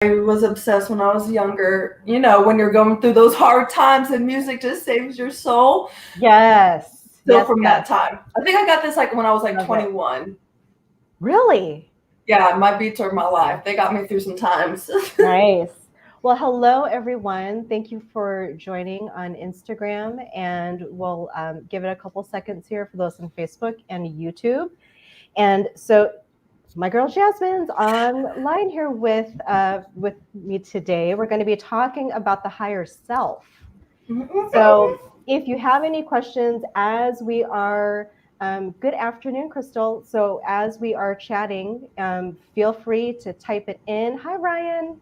was obsessed when I was younger. You know, when you're going through those hard times and music just saves your soul. Yes. Still Yes. from that time. I think I got this like when I was like Love it. 21. Really? Yeah, my beats are my life. They got me through some times. Nice. Well, hello, everyone. Thank you for joining on Instagram. And we'll give it a couple seconds here for those on Facebook and YouTube. And so my girl Jazmine's online here with me today. We're going to be talking about the higher self. So if you have any questions as we are, good afternoon, Crystal. So as we are chatting, feel free to type it in. Hi, Ryan.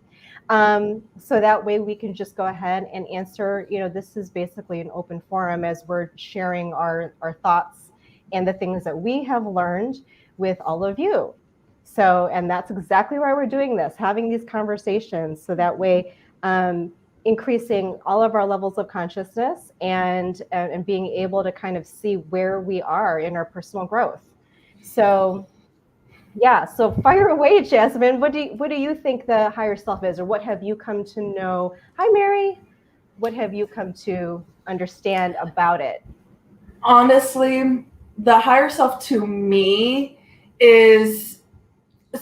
So that way we can just go ahead and answer. You know, this is basically an open forum as we're sharing our thoughts and the things that we have learned with all of you. So, and that's exactly why we're doing this, having these conversations so that way, increasing all of our levels of consciousness and being able to kind of see where we are in our personal growth. So yeah, so fire away, Jazmine. What do you think the higher self is, or what have you come to know? Hi, Mary. What have you come to understand about it? Honestly, the higher self to me is,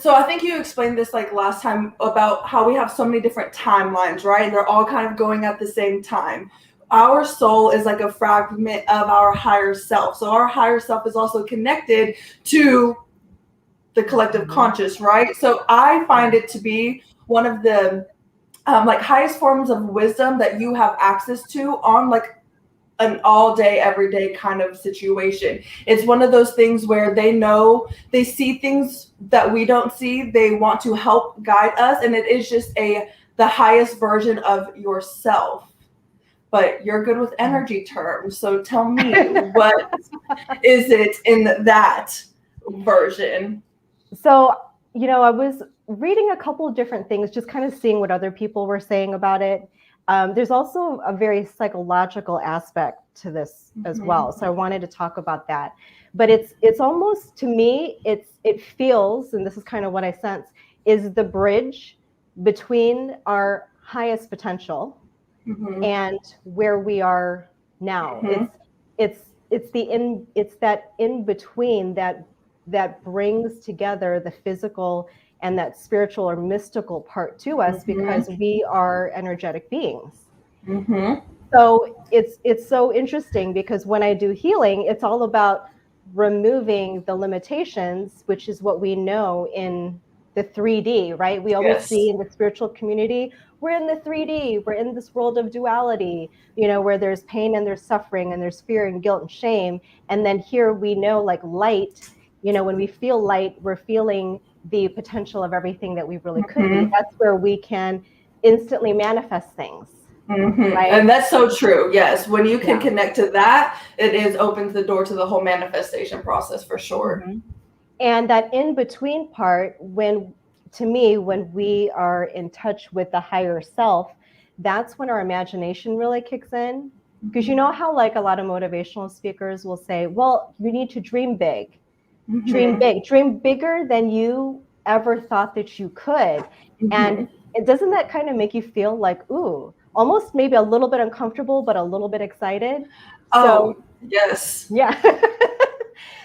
so I think you explained this like last time about how we have so many different timelines, right? And they're all kind of going at the same time. Our soul is like a fragment of our higher self. So our higher self is also connected to the collective conscious, right? So I find it to be one of the like highest forms of wisdom that you have access to on like an all day, everyday kind of situation. It's one of those things where they know, they see things that we don't see. They want to help guide us. And it is just the highest version of yourself. But you're good with energy terms. So tell me, what is it in that version? So, you know, I was reading a couple of different things, just kind of seeing what other people were saying about it. There's also a very psychological aspect to this as well. So I wanted to talk about that. But it's almost, to me, it feels, and this is kind of what I sense, is the bridge between our highest potential and where we are now. It's that in between that brings together the physical and that spiritual or mystical part to us because we are energetic beings. So it's so interesting because when I do healing, it's all about removing the limitations, which is what we know in the 3D, right? We always see in the spiritual community, we're in the 3D, we're in this world of duality, you know, where there's pain and there's suffering and there's fear and guilt and shame. And then here we know like light, you know, when we feel light, we're feeling the potential of everything that we really could be. That's where we can instantly manifest things. Right? And that's so true. Yes. When you can connect to that, it opens the door to the whole manifestation process for sure. And that in between part, to me, when we are in touch with the higher self, that's when our imagination really kicks in. Because you know how like a lot of motivational speakers will say, well, you need to dream big. Dream big, dream bigger than you ever thought that you could. And doesn't that kind of make you feel like, ooh, almost maybe a little bit uncomfortable, but a little bit excited? Oh, yes. Yeah.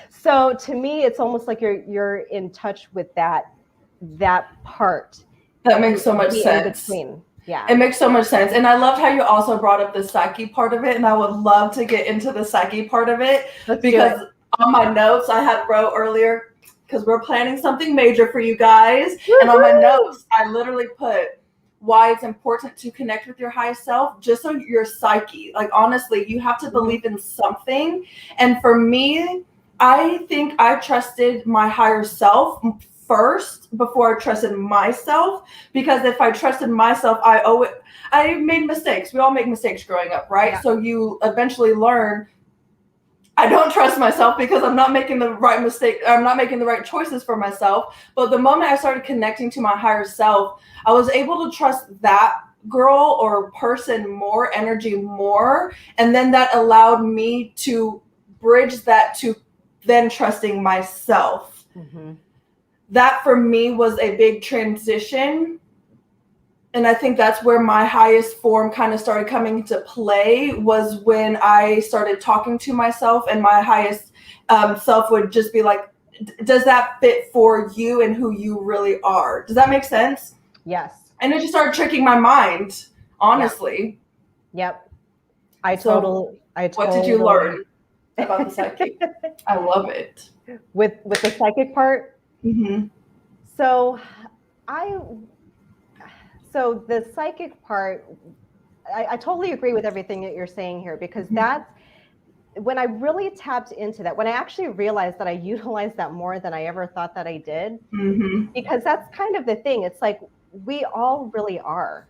So to me, it's almost like you're in touch with that part. That makes so much sense. Yeah. It makes so much sense. And I loved how you also brought up the psyche part of it. And I would love to get into the psyche part of it. Because on my notes I had wrote earlier, because we're planning something major for you guys. And on my notes, I literally put why it's important to connect with your highest self, just so your psyche, like honestly, you have to believe in something. And for me, I think I trusted my higher self first before I trusted myself, because if I trusted myself, I made mistakes. We all make mistakes growing up, right? Yeah. So you eventually learn, I don't trust myself because I'm not making the right mistake. I'm not making the right choices for myself. But the moment I started connecting to my higher self, I was able to trust that girl or person more, energy more. And then that allowed me to bridge that to then trusting myself. That for me was a big transition And I think that's where my highest form kind of started coming into play, was when I started talking to myself, and my highest self would just be like, does that fit for you and who you really are? Does that make sense? Yes. And it just started tricking my mind, honestly. Yep. What did you learn about the psychic? I love it. With the psychic part. Mm-hmm. So the psychic part, I totally agree with everything that you're saying here, because that's when I really tapped into that, when I actually realized that I utilized that more than I ever thought that I did, because that's kind of the thing. It's like, we all really are.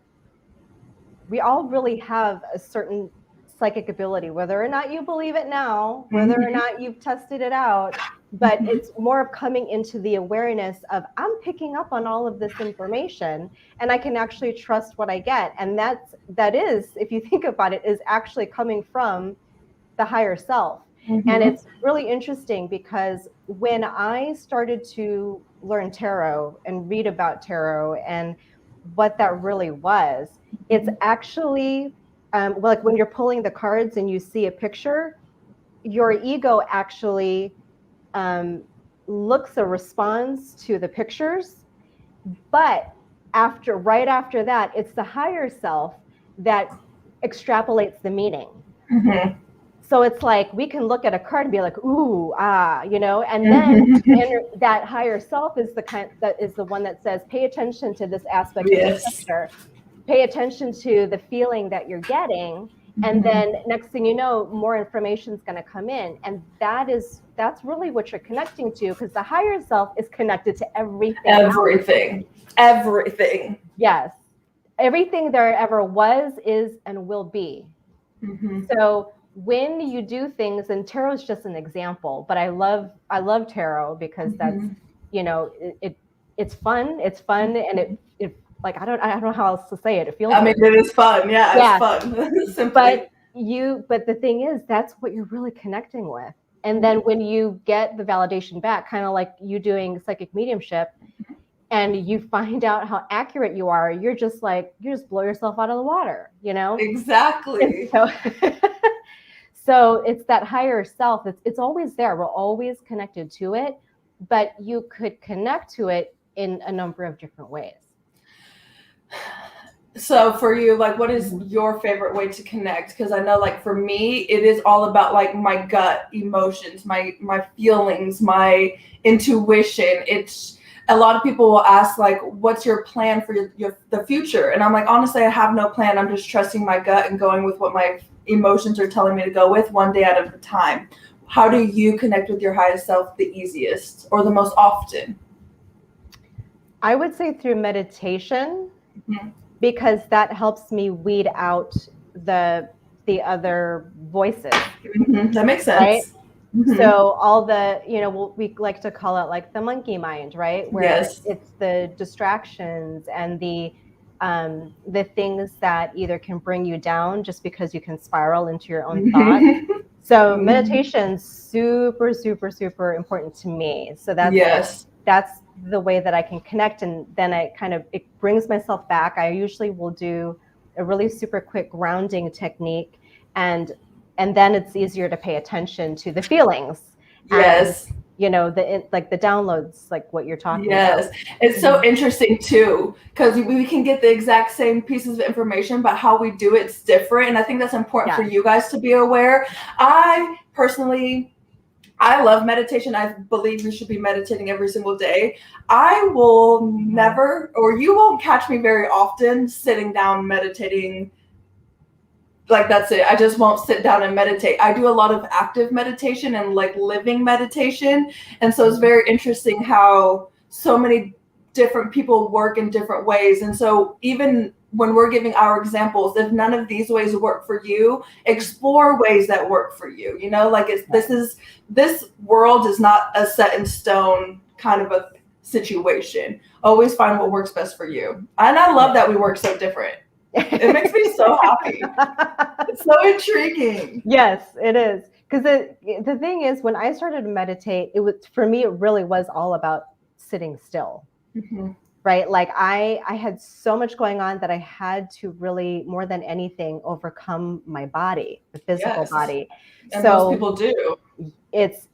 We all really have a certain psychic ability, whether or not you believe it now, whether or not you've tested it out, but it's more of coming into the awareness of, I'm picking up on all of this information and I can actually trust what I get. And that is, if you think about it, is actually coming from the higher self. And it's really interesting, because when I started to learn tarot and read about tarot and what that really was, it's actually like when you're pulling the cards and you see a picture, your ego actually looks or responds to the pictures, but right after that, it's the higher self that extrapolates the meaning. So it's like, we can look at a card and be like, ooh, and then that higher self is the one that says, pay attention to this aspect of the picture, pay attention to the feeling that you're getting. And then next thing you know, more information is going to come in. And that's really what you're connecting to, because the higher self is connected to everything. Everything. Yes. Everything there ever was, is, and will be. So when you do things, and tarot is just an example, but I love tarot because that's, it's fun. It's fun. And it like, I don't know how else to say it. It feels, it is fun. Yeah. It's fun. But the thing is, that's what you're really connecting with. And then when you get the validation back, kind of like you doing psychic mediumship, and you find out how accurate you are, you just blow yourself out of the water, Exactly. So it's that higher self. It's always there. We're always connected to it, but you could connect to it in a number of different ways. So for you, like, what is your favorite way to connect? Because I know, like, for me, it is all about, like, my gut emotions, my feelings, my intuition. It's, a lot of people will ask, like, what's your plan for the future? And I'm like, honestly, I have no plan. I'm just trusting my gut and going with what my emotions are telling me to go with, one day at a time. How do you connect with your highest self the easiest or the most often? I would say through meditation, because that helps me weed out the other voices. That makes sense. Right? So all the, we like to call it like the monkey mind, right? Where it's the distractions and the things that either can bring you down just because you can spiral into your own thoughts. So meditation's super, super, super important to me. So that's the way that I can connect. And then it brings myself back. I usually will do a really super quick grounding technique, and then it's easier to pay attention to the feelings. And, the downloads, like what you're talking about. It's so interesting too, because we can get the exact same pieces of information, but how we do it's different. And I think that's important for you guys to be aware. I personally, I love meditation. I believe you should be meditating every single day. I will never, or you won't catch me very often sitting down meditating. Like, that's it. I just won't sit down and meditate. I do a lot of active meditation and like living meditation. And so it's very interesting how so many different people work in different ways. And so even when we're giving our examples, if none of these ways work for you, explore ways that work for you. Like this world is not a set in stone kind of a situation. Always find what works best for you. And I love that we work so different. It makes me so happy. It's so intriguing. Yes, it is. Because the thing is, when I started to meditate, for me, it really was all about sitting still. right? Like I had so much going on that I had to really, more than anything, overcome my body, the physical body. And so most people do. It's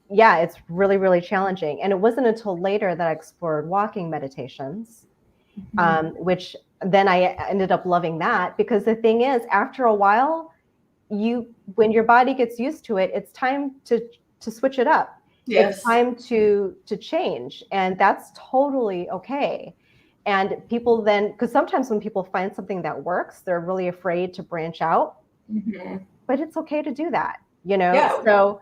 really, really challenging. And it wasn't until later that I explored walking meditations, which then I ended up loving that, because the thing is, after a while, when your body gets used to it, it's time to switch it up. It's time to change, and that's totally okay. And people then, because sometimes when people find something that works, they're really afraid to branch out. But it's okay to do that, So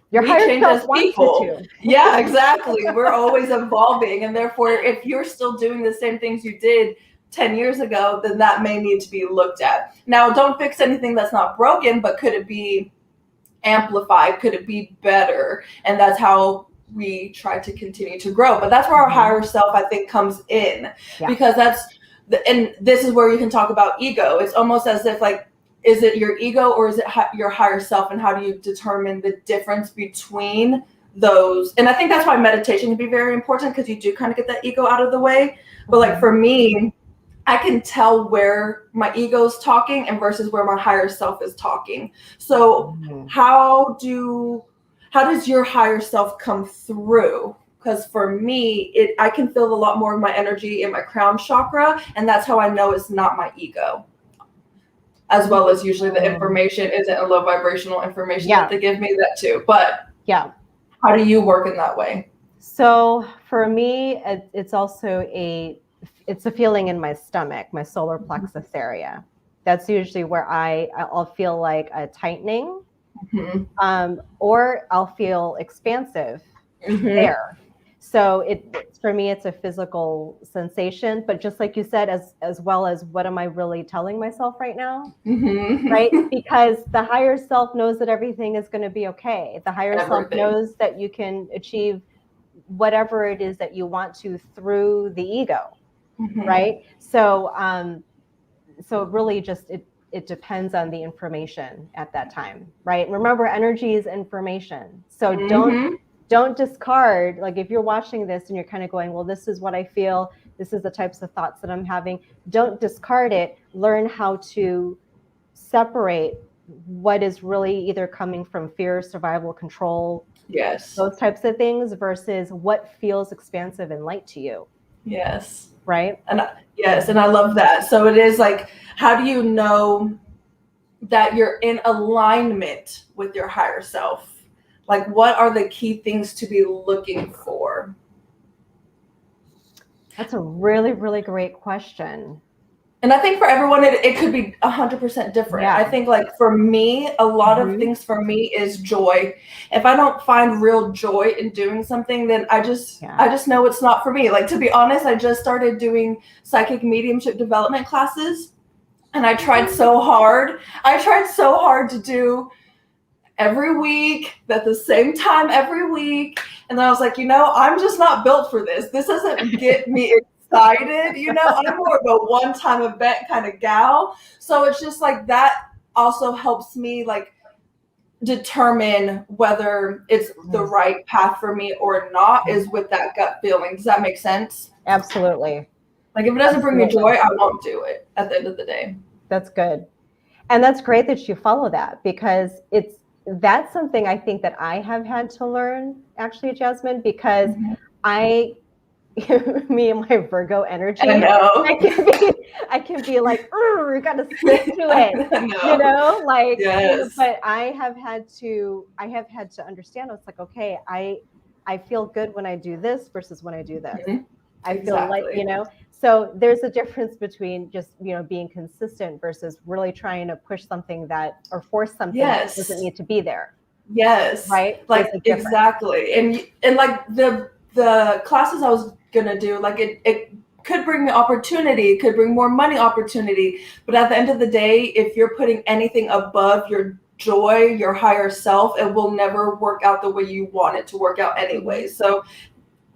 your higher self wants you to. Yeah, exactly. We're always evolving, and therefore, if you're still doing the same things you did 10 years ago, then that may need to be looked at. Now, don't fix anything that's not broken, but could it be amplified? Could it be better? And that's how we try to continue to grow. But that's where our higher self, I think, comes in, because and this is where you can talk about ego. It's almost as if, like, is it your ego or is it your higher self? And how do you determine the difference between those? And I think that's why meditation can be very important, because you do kind of get that ego out of the way. But like for me, I can tell where my ego's talking and versus where my higher self is talking. So how does your higher self come through? Because for me, I can feel a lot more of my energy in my crown chakra, and that's how I know it's not my ego. As well as usually the information isn't a low vibrational information that they give me, that too. But how do you work in that way? So for me, it's also it's a feeling in my stomach, my solar plexus area. That's usually where I'll feel like a tightening, or I'll feel expansive there. So for me, it's a physical sensation, but just like you said, as well as what am I really telling myself right now, right? Because the higher self knows that everything is going to be okay. The higher self knows that you can achieve whatever it is that you want to through the ego, right? So, so really just it depends on the information at that time, right? Remember, energy is information. So don't discard, like if you're watching this and you're kind of going, well, this is what I feel, this is the types of thoughts that I'm having. Don't discard it. Learn how to separate what is really either coming from fear, survival, control, those types of things, versus what feels expansive and light to you. Right? And and I love that. So it is like, how do you know that you're in alignment with your higher self? Like, what are the key things to be looking for? That's a really, really great question. And I think for everyone, it could be 100% different. I think, like, for me, a lot of things for me is joy. If I don't find real joy in doing something, then I just know it's not for me. Like, to be honest, I just started doing psychic mediumship development classes, and I tried so hard. To do every week, at the same time every week. And then I was like, I'm just not built for this. This doesn't get me excited. I'm more of a one-time event kind of gal. So it's just like that also helps me like determine whether it's the right path for me or not, is with that gut feeling. Does that make sense? Absolutely. Like if it doesn't bring me joy, I won't do it at the end of the day. That's good. And that's great that you follow that, because that's something I think that I have had to learn, actually, Jazmine, because me and my Virgo energy, I know. I can be like, we got to stick to it, like, but I have had to understand, it's like, okay, I feel good when I do this versus when I do this. I feel like, so there's a difference between just, being consistent versus really trying to push something or force something that doesn't need to be there. Right? Like, exactly. And like the classes I was gonna do, like it could bring me opportunity, it could bring more money opportunity. But at the end of the day, if you're putting anything above your joy, your higher self, it will never work out the way you want it to work out anyway. So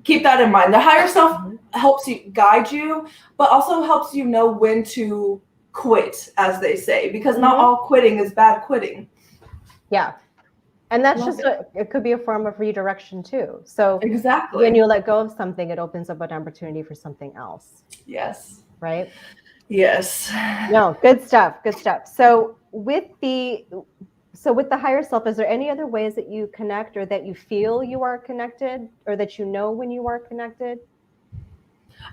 keep that in mind. The higher self helps you, guide you, but also helps you know when to quit, as they say, because not all quitting is bad quitting. Yeah. And that's it could be a form of redirection too. So exactly, when you let go of something, it opens up an opportunity for something else. Yes. Right? Yes. No, good stuff. Good stuff. So with the higher self, is there any other ways that you connect or that you feel you are connected or that you know when you are connected?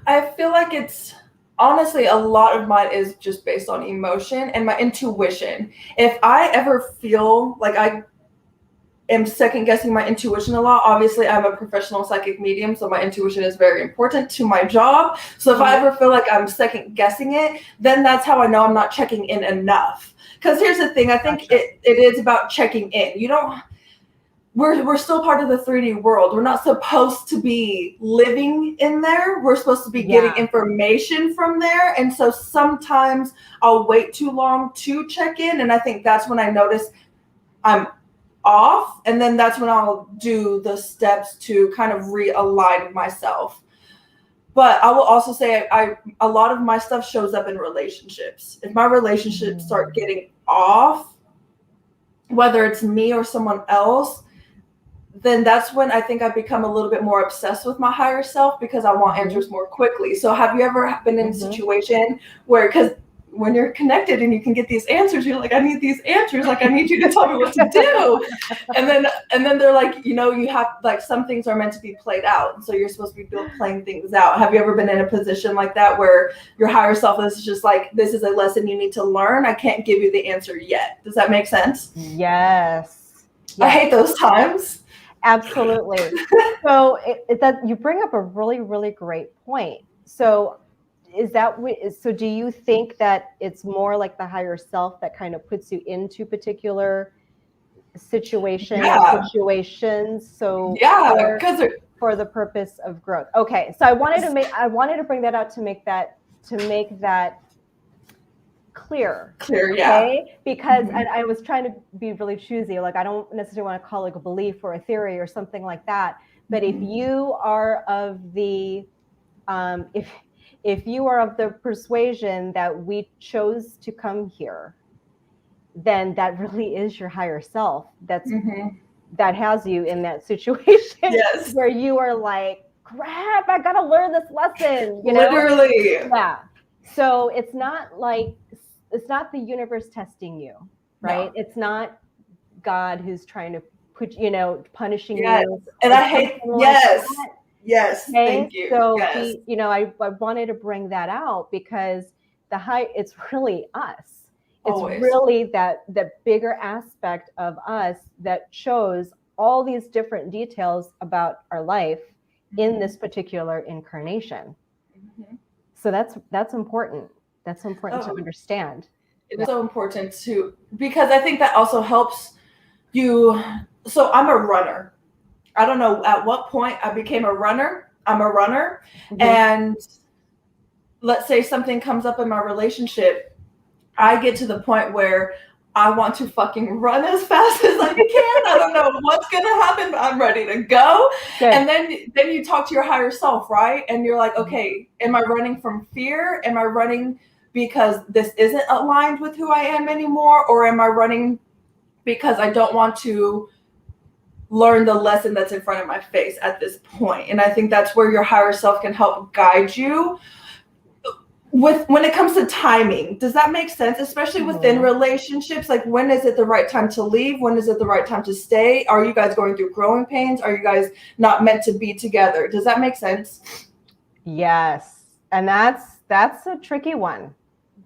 I feel like it's honestly a lot of mine is just based on emotion and my intuition. If I ever feel like I am second guessing my intuition a lot, obviously I'm a professional psychic medium, so my intuition is very important to my job. So if I ever feel like I'm second guessing it, then that's how I know I'm not checking in enough. Because here's the thing, I think it is about checking in. You don't. We're still part of the 3D world. We're not supposed to be living in there. We're supposed to be getting information from there. And so sometimes I'll wait too long to check in. And I think that's when I notice I'm off. And then that's when I'll do the steps to kind of realign myself. But I will also say a lot of my stuff shows up in relationships. If my relationships start getting off, whether it's me or someone else, then that's when I think I've become a little bit more obsessed with my higher self because I want answers more quickly. So have you ever been in a situation where, because when you're connected and you can get these answers, you're like, I need these answers. Like, I need you to tell me what to do. And then they're like, you have like some things are meant to be played out. And so you're supposed to be playing things out. Have you ever been in a position like that where your higher self is just like, this is a lesson you need to learn. I can't give you the answer yet. Does that make sense? Yes. I hate those times. Absolutely. So that you bring up a really, really great point. So so do you think that it's more like the higher self that kind of puts you into particular situations? So for the purpose of growth. Okay. So I wanted to bring that out to make that clear, okay? Because I was trying to be really choosy. Like, I don't necessarily want to call it a belief or a theory or something like that. But if you are of the if you are of the persuasion that we chose to come here, then that really is your higher self. That has you in that situation where you are like, crap, I gotta learn this lesson. Literally. Yeah. So it's not the universe testing you, right? No. It's not God who's trying to put, punishing you. And I hate, yes, okay? Thank you. So I wanted to bring that out because it's really us. It's really the bigger aspect of us that shows all these different details about our life in this particular incarnation. So that's important. That's important to understand. It's so important because I think that also helps you. So I'm a runner. I don't know at what point I became a runner. I'm a runner. And let's say something comes up in my relationship. I get to the point where I want to fucking run as fast as I can. I don't know what's going to happen, but I'm ready to go. Good. And then you talk to your higher self, right? And you're like, okay, am I running from fear? Am I running because this isn't aligned with who I am anymore? Or am I running because I don't want to learn the lesson that's in front of my face at this point? And I think that's where your higher self can help guide you. When it comes to timing, does that make sense? Especially within relationships, like when is it the right time to leave? When is it the right time to stay? Are you guys going through growing pains? Are you guys not meant to be together? Does that make sense? Yes. And that's a tricky one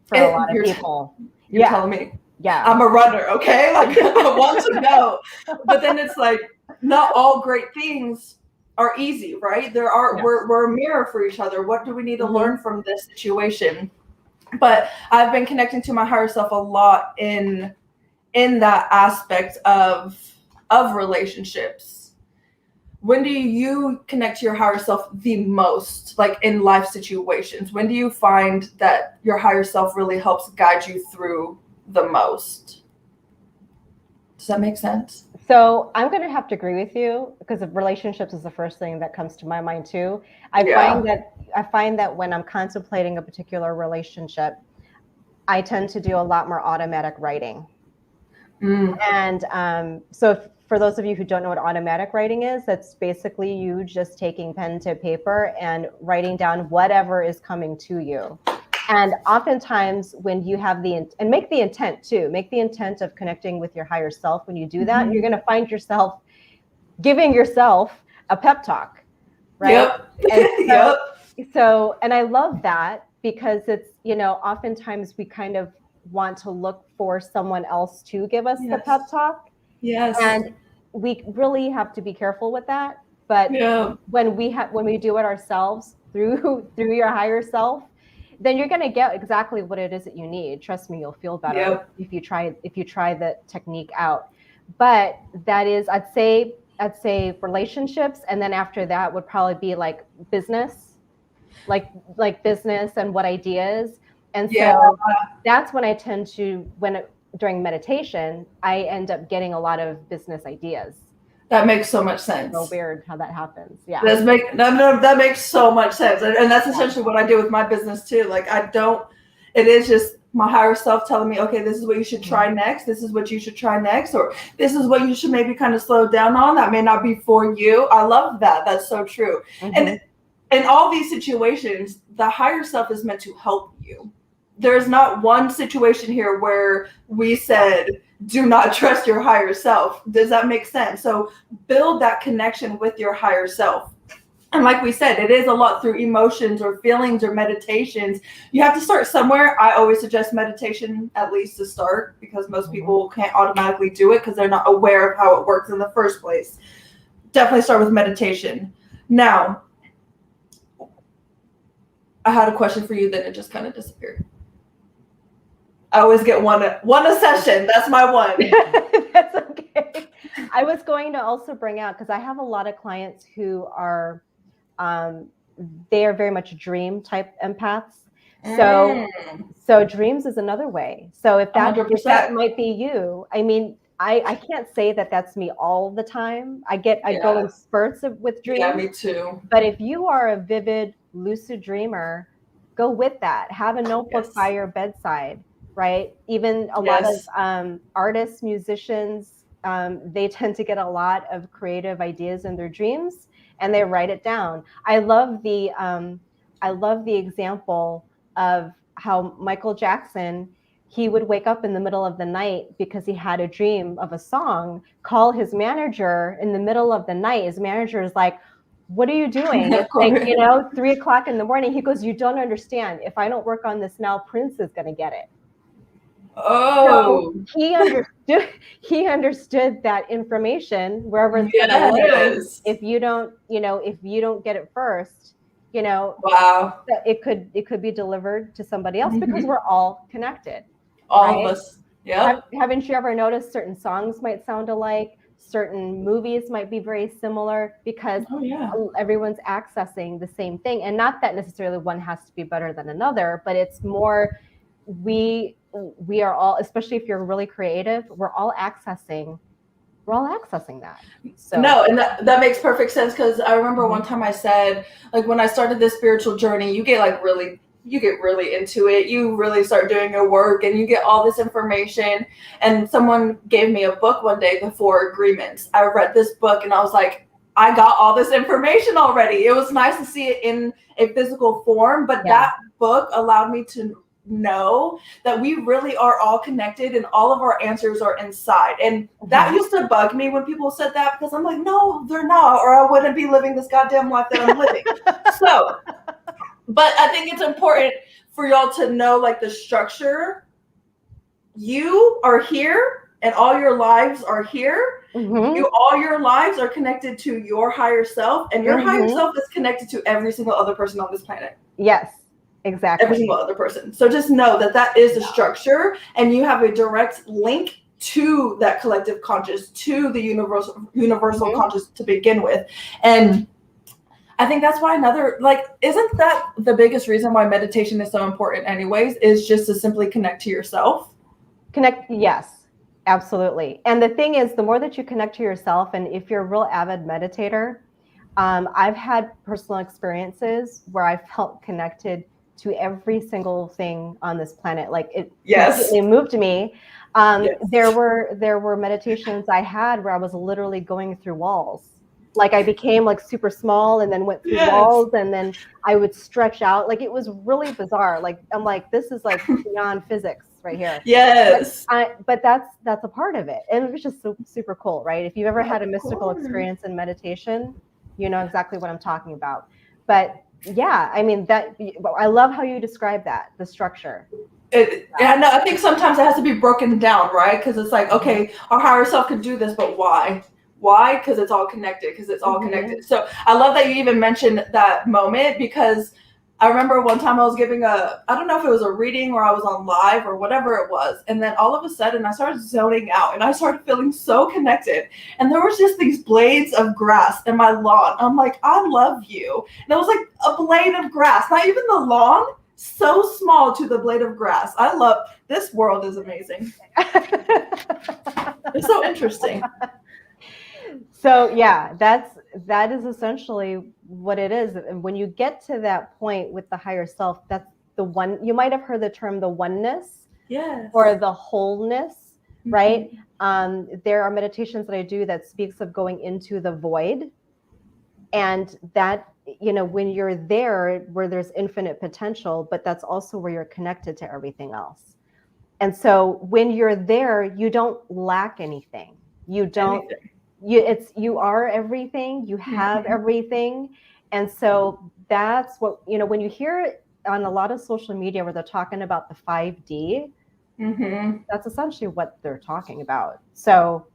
for a lot of people. You're telling me. Yeah. I'm a runner, okay? Like I want to know. But then it's like not all great things are easy, right? We're a mirror for each other. What do we need to learn from this situation? But I've been connecting to my higher self a lot in that aspect of relationships. When do you connect to your higher self the most, like in life situations? When do you find that your higher self really helps guide you through the most? Does that make sense? So I'm going to have to agree with you because relationships is the first thing that comes to my mind too. I find that when I'm contemplating a particular relationship, I tend to do a lot more automatic writing. And so for those of you who don't know what automatic writing is, that's basically you just taking pen to paper and writing down whatever is coming to you. And oftentimes when you have and make the intent of connecting with your higher self. When you do that, you're going to find yourself giving yourself a pep talk, right? Yep. So, and I love that because it's, oftentimes we kind of want to look for someone else to give us the pep talk. Yes. And we really have to be careful with that. But when we do it ourselves through your higher self, then you're going to get exactly what it is that you need. Trust me, you'll feel better if you try the technique out. But that is, I'd say relationships, and then after that would probably be like business, like business and what ideas. And so that's when I tend to, during meditation, I end up getting a lot of business ideas. That makes so much sense. So weird how that happens. Yeah. That makes so much sense. And that's essentially what I do with my business too. Like it is just my higher self telling me, okay, this is what you should try next. This is what you should try next. Or this is what you should maybe kind of slow down on. That may not be for you. I love that. That's so true. And in all these situations, the higher self is meant to help you. There's not one situation here where we said, do not trust your higher self. Does that make sense? So build that connection with your higher self. And like we said, it is a lot through emotions or feelings or meditations. You have to start somewhere. I always suggest meditation at least to start, because most people can't automatically do it because they're not aware of how it works in the first place. Definitely start with meditation. Now, I had a question for you, then it just kind of disappeared. I always get one a session. That's my one. That's okay. I was going to also bring out, because I have a lot of clients who are, they are very much dream type empaths. So dreams is another way. So if that might be you, I mean, I can't say that that's me all the time. I go in spurts with dreams. Yeah, me too. But if you are a vivid, lucid dreamer, go with that. Have a notebook by your bedside. Right. Even a lot of artists, musicians, they tend to get a lot of creative ideas in their dreams and they write it down. I love the example of how Michael Jackson, he would wake up in the middle of the night because he had a dream of a song, call his manager in the middle of the night. His manager is like, what are you doing? It's like, 3:00 in the morning. He goes, you don't understand. If I don't work on this now, Prince is going to get it. Oh, so he understood that information wherever it's going to live. If you don't get it first, wow, it could be delivered to somebody else because we're all connected. All of us. Yeah. Haven't you ever noticed certain songs might sound alike? Certain movies might be very similar because everyone's accessing the same thing. And not that necessarily one has to be better than another, but it's more we are all, especially if you're really creative, we're all accessing that. So no, and that makes perfect sense, because I remember one time I said, like, when I started this spiritual journey, you get really into it. You really start doing your work and you get all this information. And someone gave me a book one day, The Four Agreements. I read this book and I was like, I got all this information already. It was nice to see it in a physical form, but that book allowed me to know that we really are all connected and all of our answers are inside. And that used to bug me when people said that, because I'm like, no, they're not, or I wouldn't be living this goddamn life that I'm living. So, but I think it's important for y'all to know, like, the structure. You are here and all your lives are here. All your lives are connected to your higher self, and your higher self is connected to every single other person on this planet. Yes. Exactly. Every single other person. So just know that is the structure, and you have a direct link to that collective conscious, to the universal conscious to begin with. And I think that's why isn't that the biggest reason why meditation is so important anyways, is just to simply connect to yourself? Yes, absolutely. And the thing is, the more that you connect to yourself, and if you're a real avid meditator, I've had personal experiences where I felt connected to every single thing on this planet. Like it Yes. completely moved me. Yes. There were meditations I had where I was literally going through walls. Like I became like super small and then went through Yes. walls, and then I would stretch out. Like it was really bizarre. Like I'm like, this is like beyond physics right here. Yes. But that's a part of it. And it was just so, super cool, right? If you've ever had a mystical experience in meditation, you know exactly what I'm talking about. But yeah, I mean, that I love how you describe that, the structure. And I think sometimes it has to be broken down, right? Because it's like, okay, our higher self could do this, but why? Why? Because it's all connected. Because it's all connected. So I love that you even mentioned that moment, because I remember one time I was giving I don't know if it was a reading or I was on live or whatever it was. And then all of a sudden I started zoning out and I started feeling so connected. And there was just these blades of grass in my lawn. I'm like, I love you. And it was like a blade of grass, not even the lawn, so small to the blade of grass. I love, this world is amazing. It's so interesting. So yeah, that is essentially what it is. And when you get to that point with the higher self, that's the one. You might have heard the term the oneness, yes, or the wholeness, right? There are meditations that I do that speaks of going into the void, and that, you know, when you're there where there's infinite potential, but that's also where you're connected to everything else. And so when you're there, you don't lack anything. You don't. Anything. You are everything, you have everything. And so that's what, you know, when you hear it on a lot of social media where they're talking about the 5D, that's essentially what they're talking about. So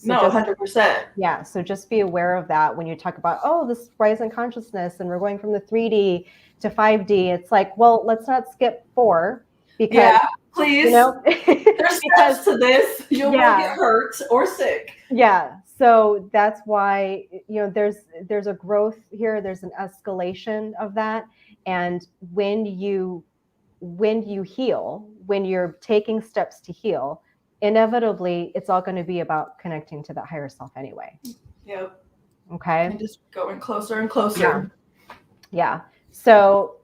no, just, 100%. Yeah, so just be aware of that when you talk about, oh, this rise in consciousness and we're going from the 3D to 5D. It's like, well, let's not skip 4, because please, you know, there's steps to this. You will get hurt or sick. Yeah. So that's why, you know, there's a growth here. There's an escalation of that. And when you heal, when you're taking steps to heal, inevitably it's all going to be about connecting to that higher self anyway. Yep. Okay. And just going closer and closer. Yeah. So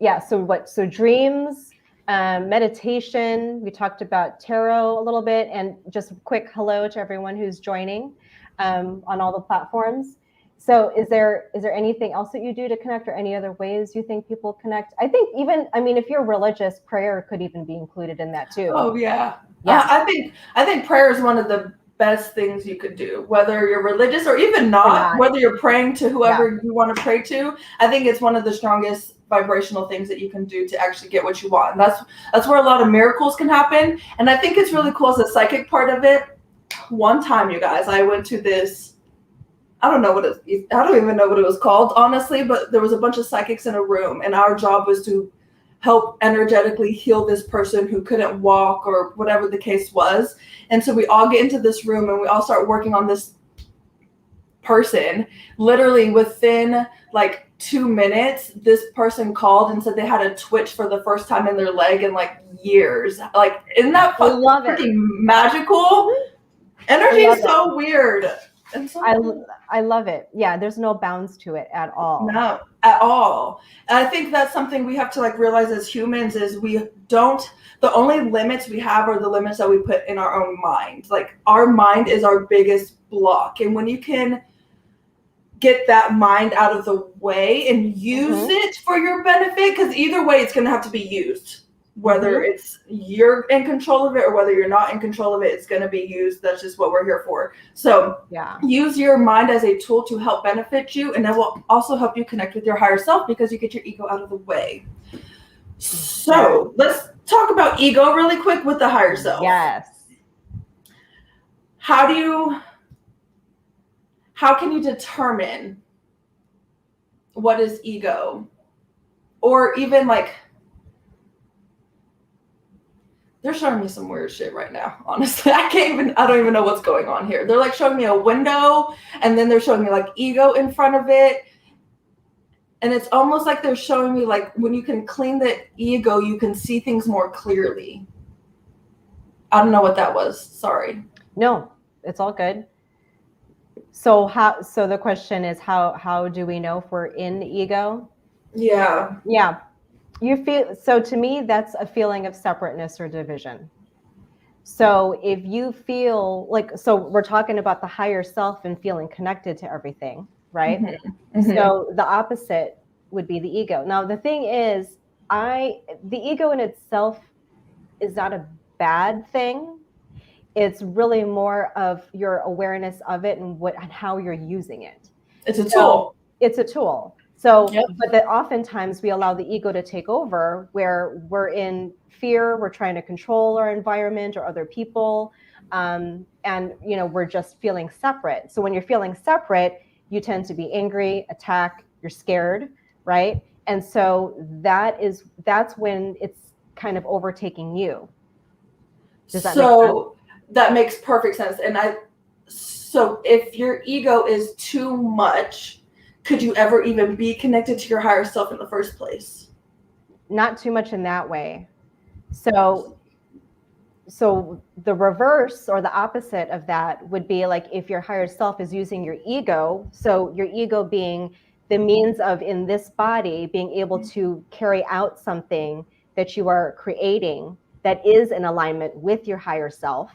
dreams, meditation, we talked about tarot a little bit, and just a quick hello to everyone who's joining on all the platforms. So is there anything else that you do to connect, or any other ways you think people connect? I think if you're religious, prayer could even be included in that too. Oh yeah. I think prayer is one of the best things you could do, whether you're religious or even not, whether you're praying to whoever you want to pray to. I think it's one of the strongest vibrational things that you can do to actually get what you want. And that's where a lot of miracles can happen. And I think it's really cool as a psychic part of it. One time, you guys, I went to this, I don't even know what it was called, honestly, but there was a bunch of psychics in a room, and our job was to help energetically heal this person who couldn't walk or whatever the case was. And so we all get into this room and we all start working on this person. Literally within like 2 minutes, this person called and said they had a twitch for the first time in their leg in like years. Like, isn't that freaking magical? Energy is so weird. And so I love it. Yeah, there's no bounds to it at all. No, at all. And I think that's something we have to like realize as humans is the only limits we have are the limits that we put in our own mind. Like, our mind is our biggest block. And when you can get that mind out of the way and use it for your benefit, because either way it's going to have to be used. Whether it's you're in control of it or whether you're not in control of it, it's going to be used. That's just what we're here for. So use your mind as a tool to help benefit you, and that will also help you connect with your higher self because you get your ego out of the way. So let's talk about ego really quick with the higher self. Yes. How can you determine what is ego? Or even like, they're showing me some weird shit right now. Honestly, I don't even know what's going on here. They're like showing me a window, and then they're showing me like ego in front of it. And it's almost like they're showing me like when you can clean the ego, you can see things more clearly. I don't know what that was. Sorry. No, it's all good. So the question is, how do we know if we're in ego? Yeah. Yeah. You feel, so to me, that's a feeling of separateness or division. So if you feel like, so we're talking about the higher self and feeling connected to everything, right? Mm-hmm. Mm-hmm. So the opposite would be the ego. Now, the thing is, the ego in itself is not a bad thing. It's really more of your awareness of it and how you're using it. It's a So tool. it's a tool. So, Yep. but that oftentimes we allow the ego to take over where we're in fear, we're trying to control our environment or other people. And, we're just feeling separate. So when you're feeling separate, you tend to be angry, attack, you're scared, right? And so that's when it's kind of overtaking you. Does that make sense? That makes perfect sense. So if your ego is too much, could you ever even be connected to your higher self in the first place? Not too much in that way. So the reverse or the opposite of that would be like if your higher self is using your ego, so your ego being the means of in this body being able to carry out something that you are creating that is in alignment with your higher self,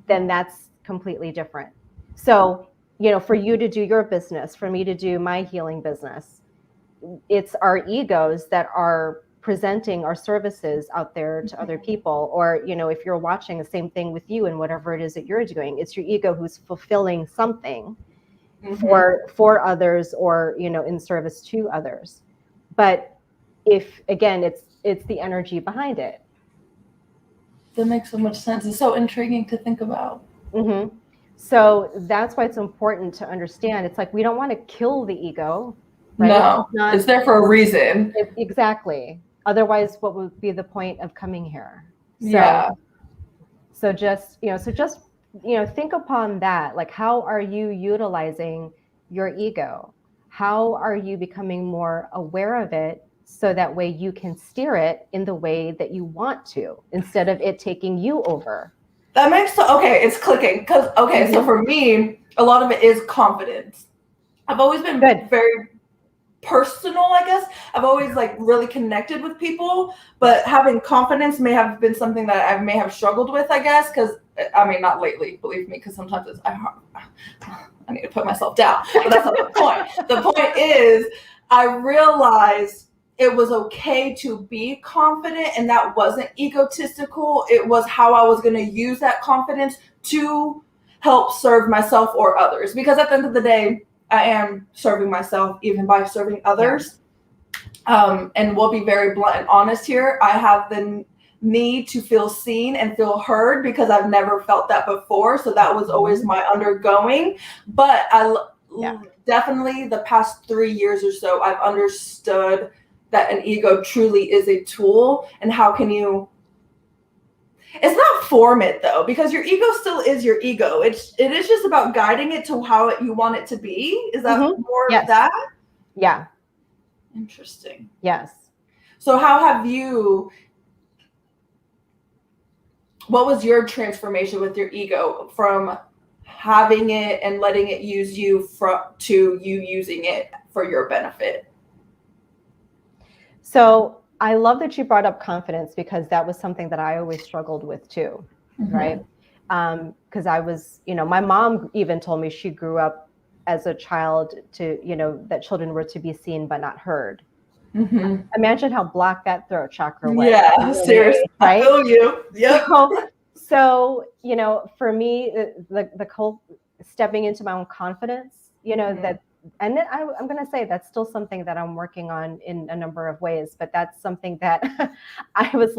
then that's completely different. So, for you to do your business, for me to do my healing business, it's our egos that are presenting our services out there to other people. Or, if you're watching, the same thing with you and whatever it is that you're doing, it's your ego who's fulfilling something for others, or, in service to others. But if, again, it's the energy behind it. That makes so much sense. It's so intriguing to think about. Mm-hmm. So that's why it's important to understand. It's like we don't want to kill the ego, right? No, it's there for a reason. Exactly. Otherwise, what would be the point of coming here? So just think upon that. Like, how are you utilizing your ego? How are you becoming more aware of it so that way you can steer it in the way that you want to, instead of it taking you over? That makes okay, it's clicking. So for me, a lot of it is confidence. I've always been very personal, I guess. I've always really connected with people, but having confidence may have been something that I may have struggled with, I guess, because not lately, believe me, because sometimes I need to put myself down, but that's not the point. The point is, I realized it was okay to be confident, and that wasn't egotistical. It was how I was going to use that confidence to help serve myself or others, because at the end of the day, I am serving myself even by serving others. And we'll be very blunt and honest here. I have the need to feel seen and feel heard because I've never felt that before. So that was always my undergoing. But definitely the past 3 years or so, I've understood that an ego truly is a tool. And how can you... It's not form it though, because your ego still is your ego. It is just about guiding it to how you want it to be. Is that more of that? Yeah. Interesting. Yes. So how have you... What was your transformation with your ego from having it and letting it use you to you using it for your benefit? So I love that you brought up confidence, because that was something that I always struggled with too, right? Because I was, my mom even told me she grew up as a child to, that children were to be seen but not heard. Imagine how blocked that throat chakra was. Yeah, seriously, right? I feel you. Yep. So for me, the whole stepping into my own confidence, that. And then I'm going to say that's still something that I'm working on in a number of ways, but that's something that I was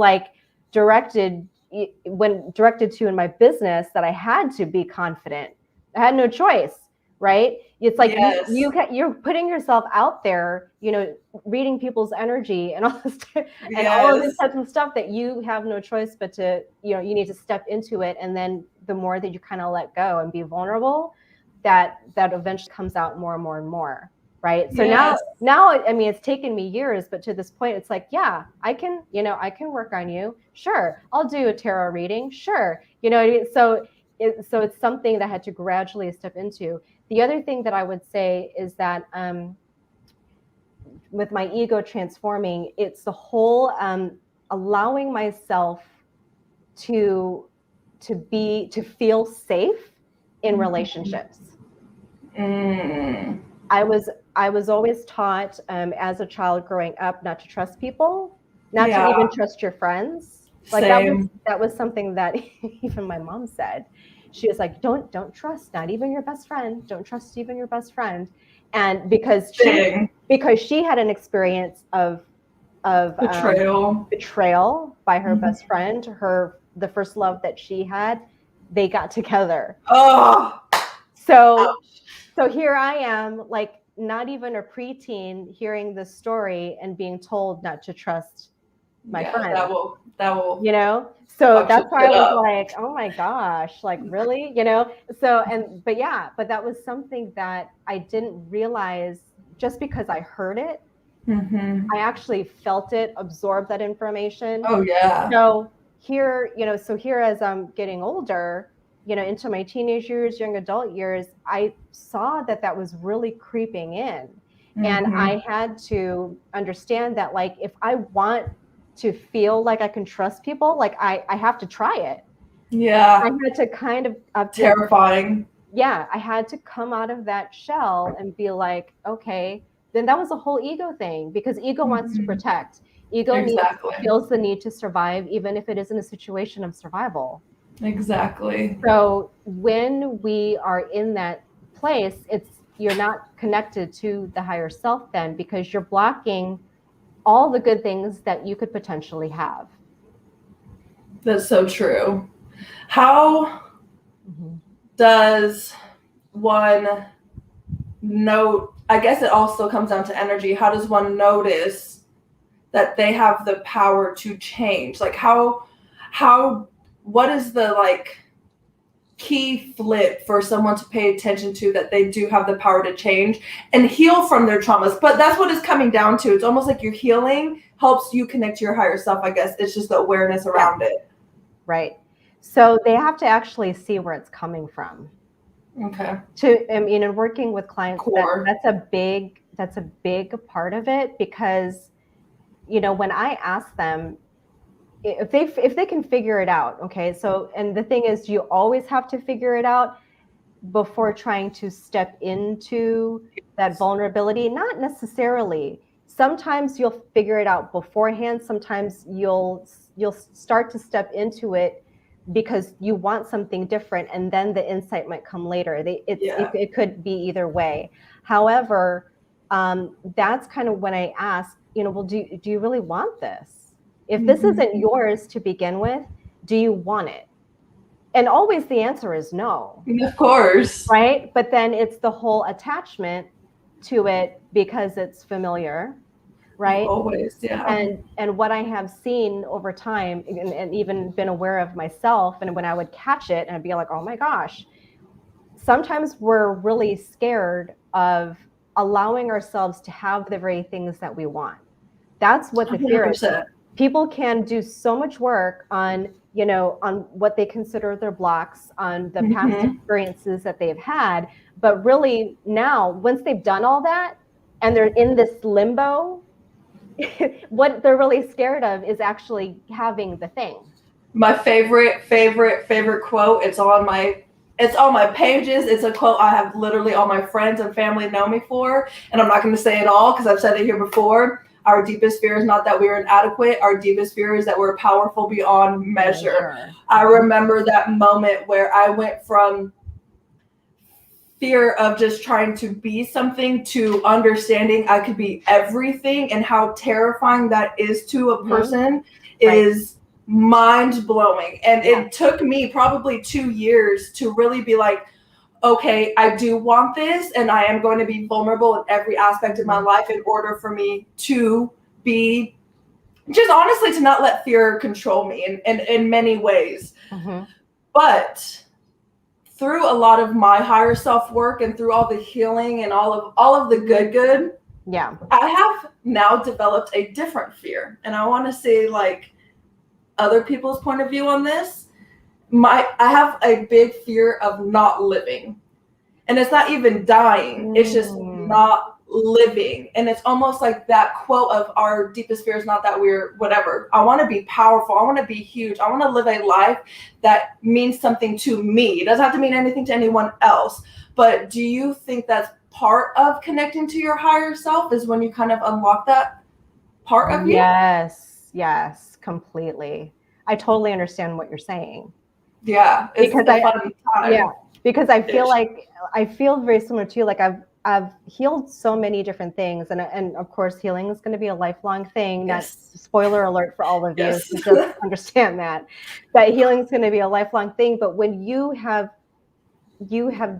directed to in my business, that I had to be confident. I had no choice, right? It's like you're putting yourself out there, reading people's energy and all this and all of this types of stuff that you have no choice but to, you need to step into it. And then the more that you kind of let go and be vulnerable, that eventually comes out more and more and more, right? So now it's taken me years, but to this point, it's like, yeah, I can work on you. Sure, I'll do a tarot reading. Sure, so it's something that I had to gradually step into. The other thing that I would say is that with my ego transforming, it's the whole allowing myself to feel safe in relationships. I was always taught as a child growing up not to trust people, not to even trust your friends. Like that was something that even my mom said. She was like, don't trust not even your best friend. Don't trust even your best friend. And because she had an experience of betrayal by her best friend, the first love that she had, they got together. Oh, so here I am, like not even a preteen, hearing this story and being told not to trust my friend. That will, you know. So that's why I was like, oh my gosh, like really, you know. So but that was something that I didn't realize just because I heard it. I actually felt it, absorbed that information. Oh yeah. So here, as I'm getting older, into my teenage years, young adult years, I saw that was really creeping in. And I had to understand that, like, if I want to feel like I can trust people, like I have to try it. Yeah. I had to kind of terrifying. Yeah. I had to come out of that shell and be like, okay, then that was a whole ego thing, because ego wants to protect. Ego feels the need to survive, even if it isn't a situation of survival. Exactly. So when we are in that place, you're not connected to the higher self then, because you're blocking all the good things that you could potentially have. That's so true. How does one note, I guess it also comes down to energy. How does one notice that they have the power to change? Like what is the like key flip for someone to pay attention to, that they do have the power to change and heal from their traumas? But that's what it's coming down to. It's almost like your healing helps you connect to your higher self, I guess. It's just the awareness around it. Right. So they have to actually see where it's coming from. Okay. In working with clients, that's a big part of it, because, when I ask them, if they can figure it out, okay. So, and the thing is, you always have to figure it out before trying to step into that vulnerability. Not necessarily. Sometimes you'll figure it out beforehand. Sometimes you'll start to step into it because you want something different, and then the insight might come later. It could be either way. However, that's kind of when I ask, well, do you really want this? If this isn't yours to begin with, do you want it? And always the answer is no. Of course. Right? But then it's the whole attachment to it because it's familiar, right? Always, yeah. And what I have seen over time, and even been aware of myself, and when I would catch it and I'd be like, oh my gosh, sometimes we're really scared of allowing ourselves to have the very things that we want. That's what the fear is. People can do so much work on what they consider their blocks, on the past experiences that they've had. But really now, once they've done all that and they're in this limbo, what they're really scared of is actually having the thing. My favorite quote, it's on my pages. It's a quote I have literally all my friends and family know me for, and I'm not going to say it all because I've said it here before. Our deepest fear is not that we are inadequate. Our deepest fear is that we're powerful beyond measure. I remember that moment where I went from fear of just trying to be something to understanding I could be everything, and how terrifying that is to a person is mind blowing. And it took me probably 2 years to really be like, okay, I do want this, and I am going to be vulnerable in every aspect of my life in order for me to be, just honestly, to not let fear control me in many ways. But through a lot of my higher self work and through all the healing and all of the good, I have now developed a different fear. And I want to say, like, other people's point of view on this. I have a big fear of not living. And it's not even dying. It's just not living. And it's almost like that quote of our deepest fear is not that we're whatever. I want to be powerful. I want to be huge. I want to live a life that means something to me. It doesn't have to mean anything to anyone else. But do you think that's part of connecting to your higher self, is when you kind of unlock that part of you? Yes, completely. I totally understand what you're saying. Yeah, it's because a fun time. Yeah, because I feel very similar to you. Like I've healed so many different things, and of course, healing is going to be a lifelong thing. Yes. Not spoiler alert for all of you, Yes. to just understand that healing is going to be a lifelong thing. But when you have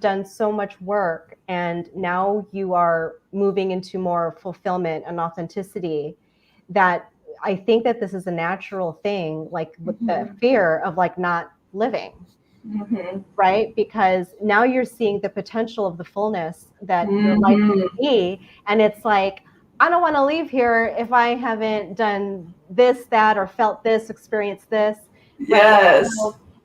done so much work, and now you are moving into more fulfillment and authenticity, that I think that this is a natural thing, like with the fear of like not living. Right? Because now you're seeing the potential of the fullness that your life can be. And it's like, I don't want to leave here if I haven't done this, that, or felt this, experienced this. Yes.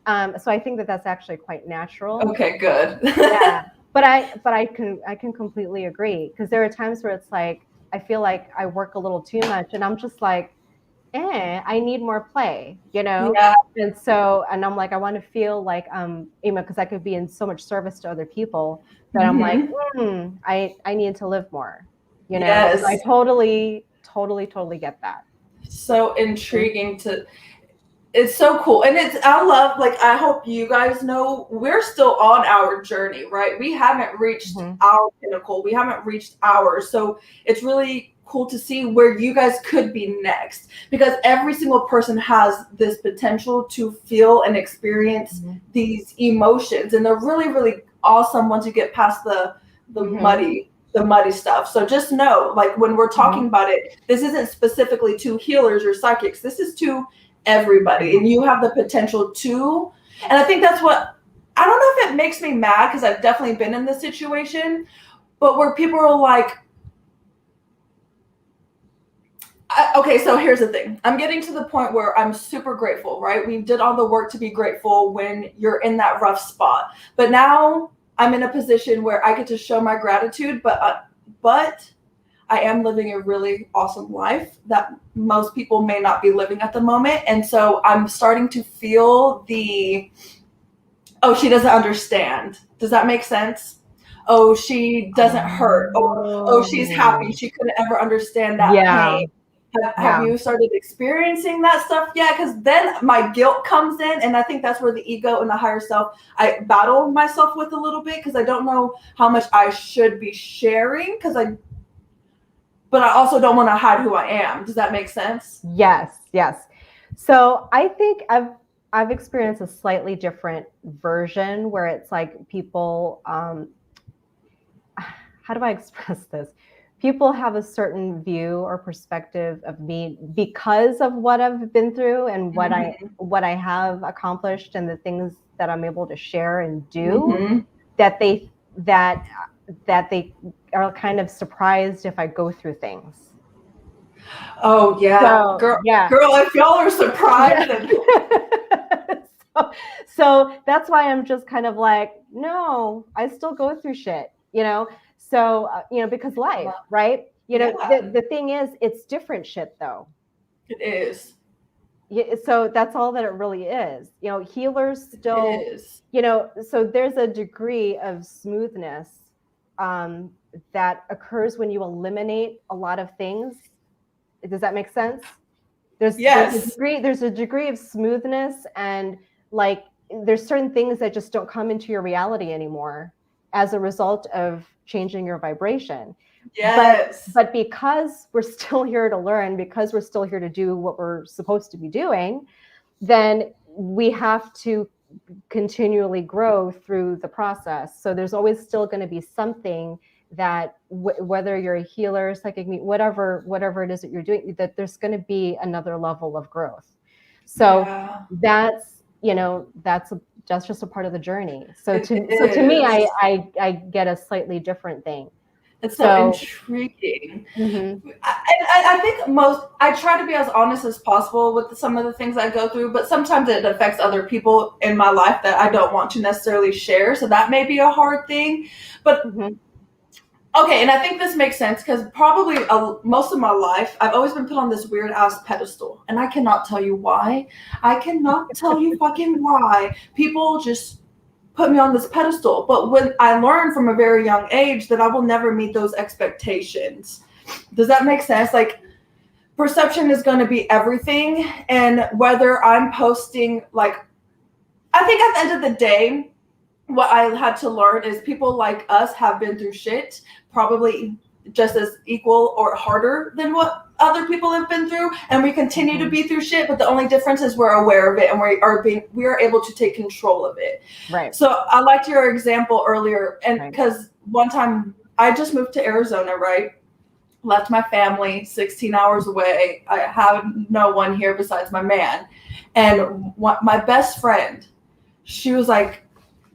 Right? So I think that that's actually quite natural. Okay, good. Yeah. But I can completely agree, because there are times where it's like, I feel like I work a little too much, and I'm just like, I need more play, Yeah. And I'm like, I want to feel like, because I could be in so much service to other people that I'm like, I need to live more, Yes. So I totally get that. So intriguing it's so cool. And I love, like, I hope you guys know we're still on our journey, right? We haven't reached our pinnacle. We haven't reached ours. So it's really cool to see where you guys could be next, because every single person has this potential to feel and experience these emotions, and they're really, really awesome once you get past the muddy stuff. So just know, like, when we're talking about it, this isn't specifically to healers or psychics. This is to everybody, and you have the potential to. And I think that's what, I don't know if it makes me mad, because I've definitely been in this situation, but where people are like, okay, so here's the thing. I'm getting to the point where I'm super grateful, right? We did all the work to be grateful when you're in that rough spot. But now I'm in a position where I get to show my gratitude, but I am living a really awesome life that most people may not be living at the moment. And so I'm starting to feel oh, she doesn't understand. Does that make sense? Oh, she doesn't hurt. Or, oh, she's happy. She couldn't ever understand that pain. Have you started experiencing that stuff yet? Because then my guilt comes in, and I think that's where the ego and the higher self, I battle myself with a little bit, because I don't know how much I should be sharing, but I also don't want to hide who I am. Does that make sense? Yes. So I think I've experienced a slightly different version, where it's like people, how do I express this? People have a certain view or perspective of me because of what I've been through and what I have accomplished, and the things that I'm able to share and do, that they are kind of surprised if I go through things. Oh yeah, girl, if y'all are surprised. So that's why I'm just kind of like, no, I still go through shit, So, because life, right? The thing is, it's different shit though. It is. So that's all that it really is. Healers still, so there's a degree of smoothness that occurs when you eliminate a lot of things. Does that make sense? There's a degree of smoothness, and like there's certain things that just don't come into your reality anymore as a result of changing your vibration. Yes. But because we're still here to learn, because we're still here to do what we're supposed to be doing, then we have to continually grow through the process. So there's always still going to be something that whether you're a healer, psychic, whatever it is that you're doing, that there's going to be another level of growth. So that's just a part of the journey. So to me, I get a slightly different thing. It's so intriguing. I think I try to be as honest as possible with some of the things I go through, but sometimes it affects other people in my life that I don't want to necessarily share. So that may be a hard thing. But Okay, and I think this makes sense because probably most of my life, I've always been put on this weird ass pedestal, and I cannot tell you why. I cannot tell you fucking why. People just put me on this pedestal. But when I learned from a very young age that I will never meet those expectations. Does that make sense? Like, perception is going to be everything. And whether I'm posting, like, I think at the end of the day, what I had to learn is people like us have been through shit, probably just as equal or harder than what other people have been through, and we continue to be through shit, but the only difference is we're aware of it and we are able to take control of it. Right. So I liked your example earlier, and because one time I just moved to Arizona, right? Left my family 16 hours away. I have no one here besides my man. And my best friend, she was like,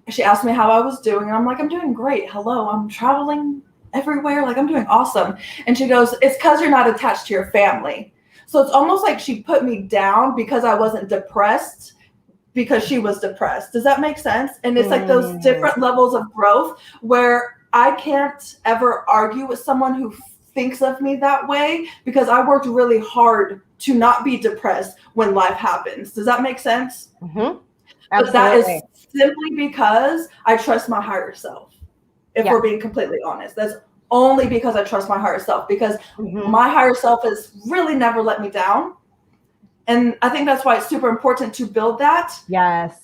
she asked me how I was doing, and I'm like, I'm doing great. Hello, I'm traveling everywhere. Like, I'm doing awesome. And she goes, it's because you're not attached to your family. So it's almost like she put me down because I wasn't depressed because she was depressed. Does that make sense? And it's like those different levels of growth where I can't ever argue with someone who thinks of me that way because I worked really hard to not be depressed when life happens. Does that make sense? Mm-hmm. But that is simply because I trust my higher self. If we're being completely honest, that's only because I trust my higher self, because my higher self has really never let me down. And I think that's why it's super important to build that. Yes.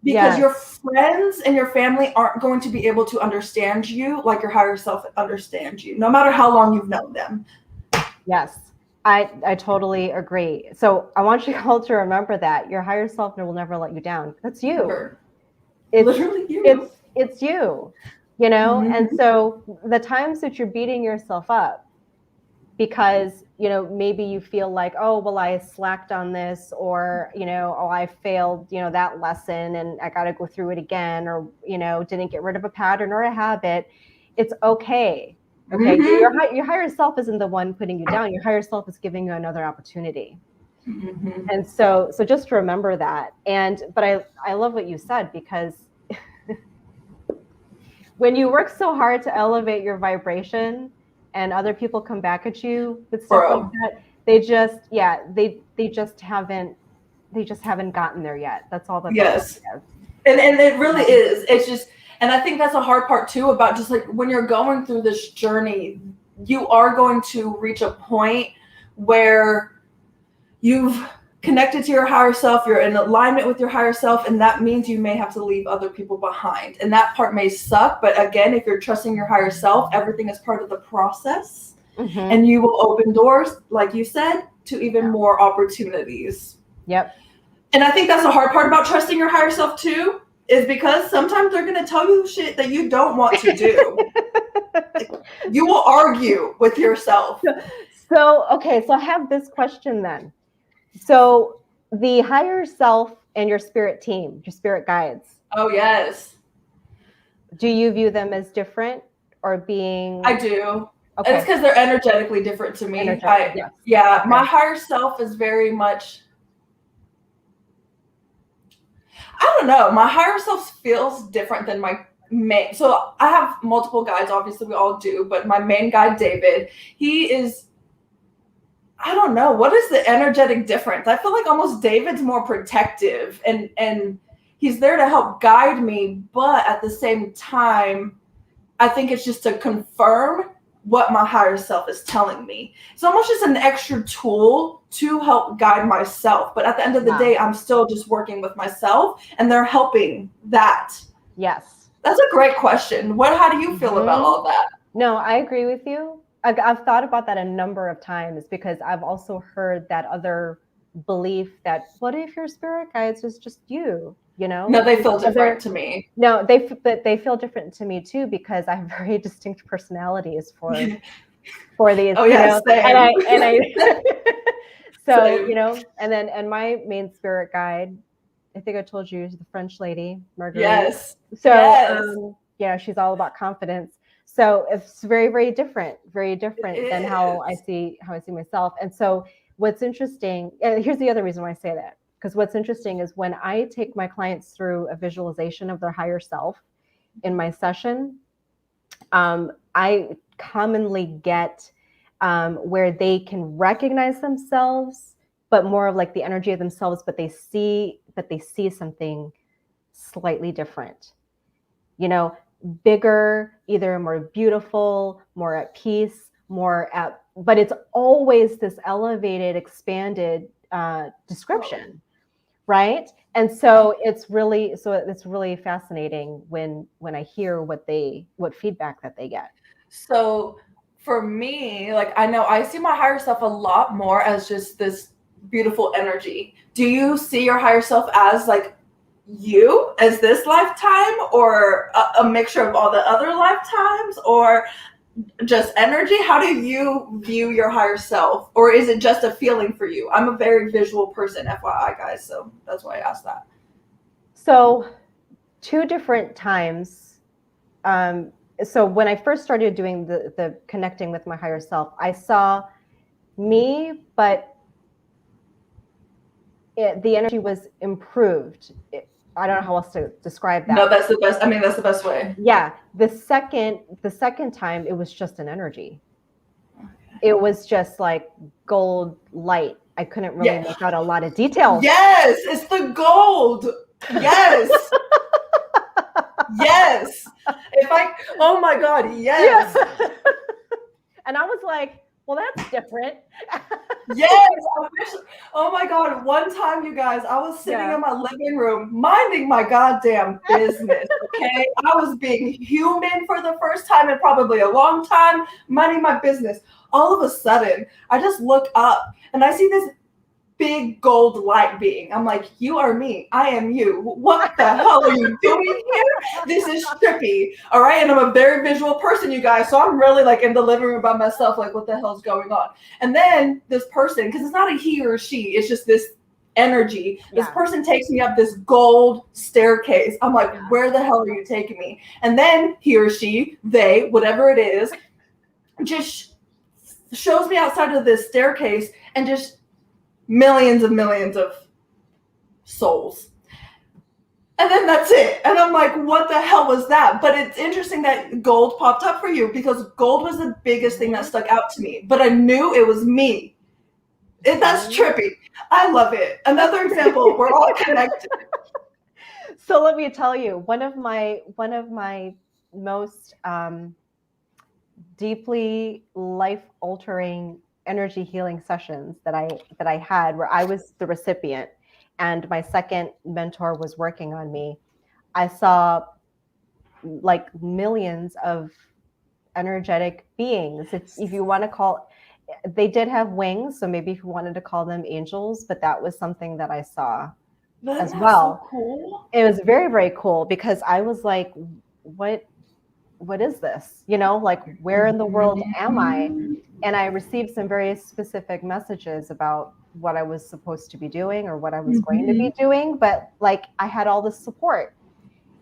Because your friends and your family aren't going to be able to understand you like your higher self understands you, no matter how long you've known them. Yes. I totally agree. So I want you all to remember that your higher self will never let you down. That's you. Sure. It's literally you. It's you, you know? And so the times that you're beating yourself up because, you know, maybe you feel like, oh, well, I slacked on this, or, you know, oh, I failed, you know, that lesson and I got to go through it again, or, you know, didn't get rid of a pattern or a habit. It's okay. Okay. Your higher self isn't the one putting you down. Your higher self is giving you another opportunity. And so just remember that. But I love what you said, because when you work so hard to elevate your vibration and other people come back at you with stuff like that, they just haven't gotten there yet. That's all that. Yes. And it really is. It's just, and I think that's a hard part too, about just like when you're going through this journey, you are going to reach a point where you've connected to your higher self, you're in alignment with your higher self, and that means you may have to leave other people behind. And that part may suck, but again, if you're trusting your higher self, everything is part of the process. And you will open doors, like you said, to even more opportunities. Yep. And I think that's the hard part about trusting your higher self too, is because sometimes they're going to tell you shit that you don't want to do. You will argue with yourself. So I have this question then. So the higher self and your spirit team, your spirit guides. Oh, yes. Do you view them as different or being? I do. Okay. It's because they're energetically different to me. My higher self is very much, I don't know. My higher self feels different than my main. So I have multiple guides. Obviously, we all do. But my main guide, David, he is, I don't know. What is the energetic difference? I feel like almost David's more protective and he's there to help guide me. But at the same time, I think it's just to confirm what my higher self is telling me. It's almost just an extra tool to help guide myself. But at the end of the day, I'm still just working with myself, and they're helping that. Yes. That's a great question. How do you feel about all that? No, I agree with you. I've thought about that a number of times, because I've also heard that other belief that, what if your spirit guides is just you? You know? No, they feel different to me. No, they feel different to me too, because I have very distinct personalities for these. Oh yeah, same. And I so same. You know, and my main spirit guide, I think I told you, is the French lady, Marguerite. Yes. So you know, she's all about confidence. So it's very, very different than how I see myself. And so what's interesting, and here's the other reason why I say that, because what's interesting is when I take my clients through a visualization of their higher self in my session, I commonly get where they can recognize themselves, but more of like the energy of themselves, but they see something slightly different, you know, bigger, either more beautiful, more at peace, but it's always this elevated, expanded description, right? And so it's really fascinating when I hear what feedback that they get. So for me, like, I know I see my higher self a lot more as just this beautiful energy. Do you see your higher self as like you as this lifetime, or a mixture of all the other lifetimes, or just energy? How do you view your higher self, or is it just a feeling for you? I'm a very visual person, FYI, guys, so that's why I asked that. So 2 different times. So when I first started doing the connecting with my higher self, I saw me, but the energy was improved. I don't know how else to describe that. No, that's the best. I mean, that's the best way. Yeah. The second time, it was just an energy. Okay. It was just like gold light. I couldn't really make out a lot of details. Yes, it's the gold. Yes. Yes. Oh my God, yes. And I was like, well, that's different. Yes. Oh my God. One time, you guys, I was sitting in my living room minding my goddamn business. Okay. I was being human for the first time in probably a long time, minding my business. All of a sudden, I just look up and I see this big gold light being. I'm like, you are me. I am you. What the hell are you doing here? This is trippy. All right. And I'm a very visual person, you guys. So I'm really like in the living room by myself, like, what the hell's going on? And then this person, because it's not a he or she, it's just this energy. This person takes me up this gold staircase. I'm like, where the hell are you taking me? And then he or she, they, whatever it is, just shows me outside of this staircase and just millions of souls. And then that's it. And I'm like, what the hell was that? But it's interesting that gold popped up for you, because gold was the biggest thing that stuck out to me. But I knew it was me. That's trippy. I love it. Another example, we're all connected. So let me tell you, one of my most deeply life-altering energy healing sessions that I had, where I was the recipient and my second mentor was working on me, I saw like millions of energetic beings. If you want to call, they did have wings, so maybe if you wanted to call them angels, but that was something that I saw as well. So cool. It was very, very cool, because I was like, what is this? You know, like, where in the world am I? And I received some very specific messages about what I was supposed to be doing or what I was going to be doing. But like, I had all this support,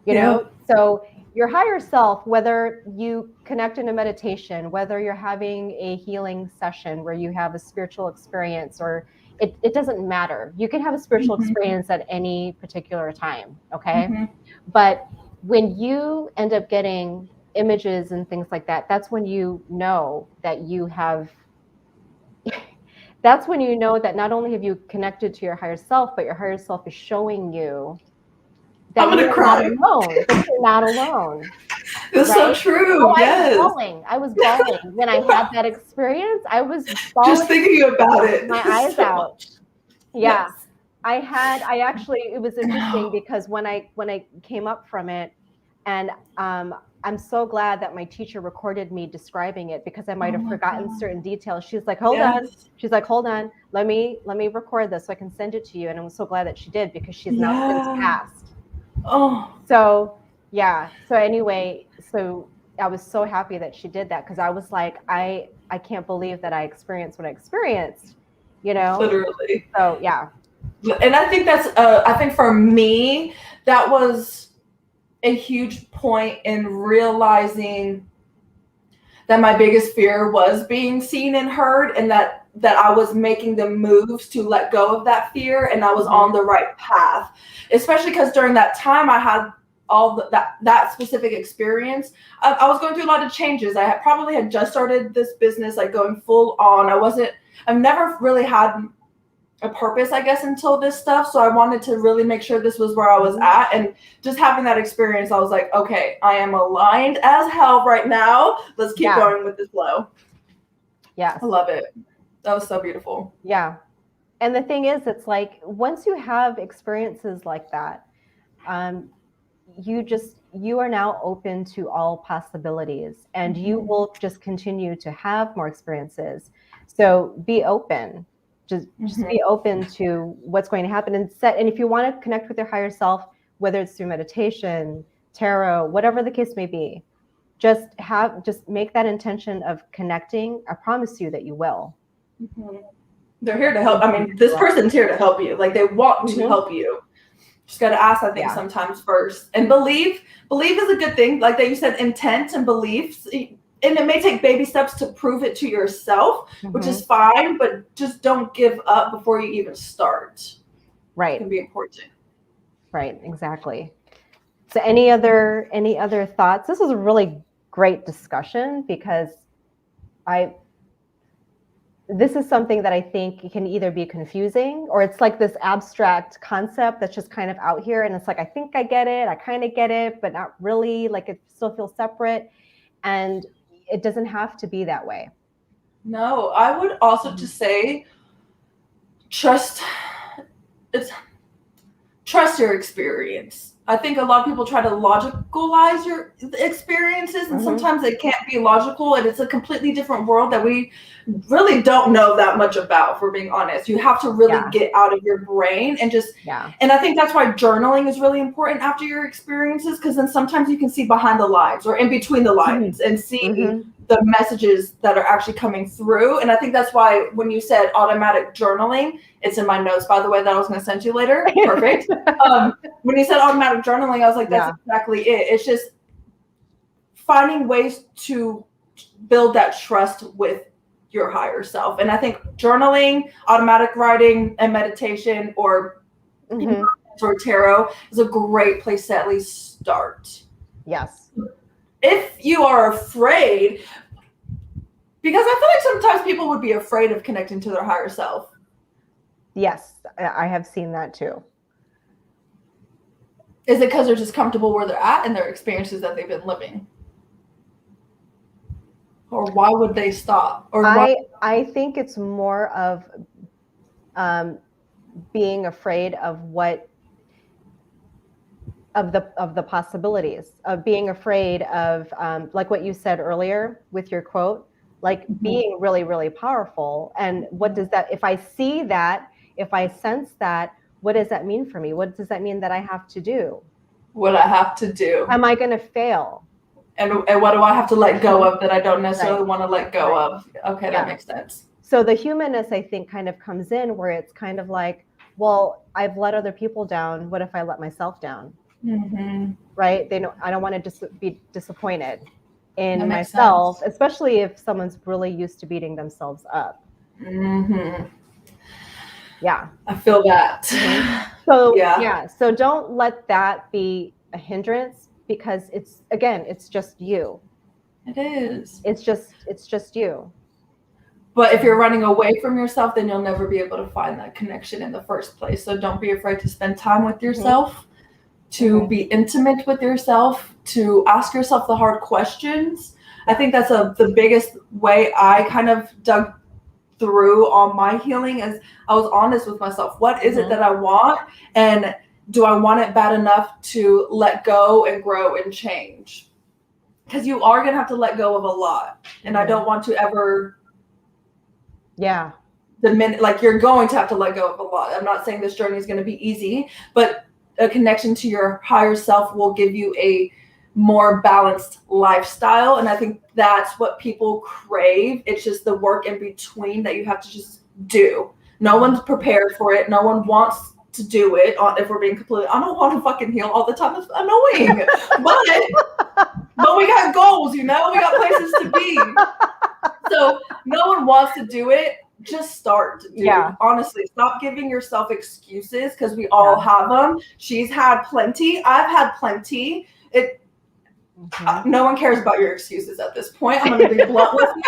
you know? So your higher self, whether you connect in a meditation, whether you're having a healing session where you have a spiritual experience, or it doesn't matter. You can have a spiritual experience at any particular time. Okay. But when you end up getting images and things like that, that's when you know that you have, that's when you know that not only have you connected to your higher self, but your higher self is showing you that you're not alone, that you're not alone. It's so true. Yes. I was bawling when I had that experience. I was bawling. Just thinking about it. My eyes out. Yeah. Yes. I actually, it was interesting because when I came up from it, and I'm so glad that my teacher recorded me describing it, because I might have forgotten certain details. She's like, hold on. She's like, hold on. Let me record this so I can send it to you. And I'm so glad that she did, because she's now since passed. Oh. So yeah. So anyway, so I was so happy that she did that, because I was like, I can't believe that I experienced what I experienced, you know? Literally. So yeah. And I think that's I think for me, that was a huge point in realizing that my biggest fear was being seen and heard, and that I was making the moves to let go of that fear, and I was on the right path. Especially because during that time I had that specific experience. I was going through a lot of changes. I probably had just started this business, like going full on. I've never really had a purpose, I guess, until this stuff. So I wanted to really make sure this was where I was at. And just having that experience, I was like, okay, I am aligned as hell right now. Let's keep going with this flow. Yeah. I love it. That was so beautiful. Yeah. And the thing is, it's like, once you have experiences like that, you are now open to all possibilities, and you will just continue to have more experiences. So be open, just be open to what's going to happen, and if you want to connect with your higher self, whether it's through meditation, tarot, whatever the case may be, just make that intention of connecting. I promise you that you will. They're here to help. I mean, this person's here to help you. Like, they want to help you. Just got to ask, I think, sometimes first. And believe is a good thing. Like that you said, intent and beliefs. And it may take baby steps to prove it to yourself, which is fine, but just don't give up before you even start. Right. It can be important. Right, exactly. So any other thoughts? This was a really great discussion, because this is something that I think can either be confusing, or it's like this abstract concept that's just kind of out here. And it's like, I think I get it. I kind of get it, but not really. Like, it still feels separate. And it doesn't have to be that way. No, I would also just say, trust your experience. I think a lot of people try to logicalize your experiences, and sometimes it can't be logical, and it's a completely different world that we really don't know that much about, if we're being honest. You have to really get out of your brain and just, and I think that's why journaling is really important after your experiences, because then sometimes you can see behind the lines or in between the lines and see the messages that are actually coming through. And I think that's why when you said automatic journaling, it's in my notes, by the way, that I was going to send you later. Perfect. When you said automatic journaling, I was like, that's exactly it. It's just finding ways to build that trust with your higher self. And I think journaling, automatic writing, and meditation, or or tarot is a great place to at least start. Yes. If you are afraid, because I feel like sometimes people would be afraid of connecting to their higher self. Yes, I have seen that too. Is it because they're just comfortable where they're at and their experiences that they've been living? Or why would they stop? Or I think it's more of being afraid of the possibilities, of being afraid of like what you said earlier with your quote, like being really, really powerful. And what does that, if I see that, if I sense that, what does that mean for me? What does that mean that I have to do? What I have to do? Am I going to fail? And what do I have to let go of that I don't necessarily want to let go of? Okay, that makes sense. So the humanness, I think, kind of comes in where it's kind of like, well, I've let other people down. What if I let myself down? Right? I don't want to be disappointed in myself, especially if someone's really used to beating themselves up. Yeah. I feel that. So so don't let that be a hindrance, because it's just you. It is. It's just you. But if you're running away from yourself, then you'll never be able to find that connection in the first place. So don't be afraid to spend time with yourself, to be intimate with yourself, to ask yourself the hard questions. I think that's the biggest way I kind of dug through all my healing, is I was honest with myself. What is it that I want? And do I want it bad enough to let go and grow and change? Because you are going to have to let go of a lot. And I don't want to ever... like, you're going to have to let go of a lot. I'm not saying this journey is going to be easy, but a connection to your higher self will give you a more balanced lifestyle. And I think that's what people crave. It's just the work in between that you have to just do. No one's prepared for it. No one wants to do it. If we're being completely, I don't want to fucking heal all the time. It's annoying. but we got goals, we got places to be. So no one wants to do it. just start, dude. Yeah. Honestly, stop giving yourself excuses because we all have them. She's had plenty. I've had plenty. No one cares about your excuses at this point. I'm going to be blunt with you.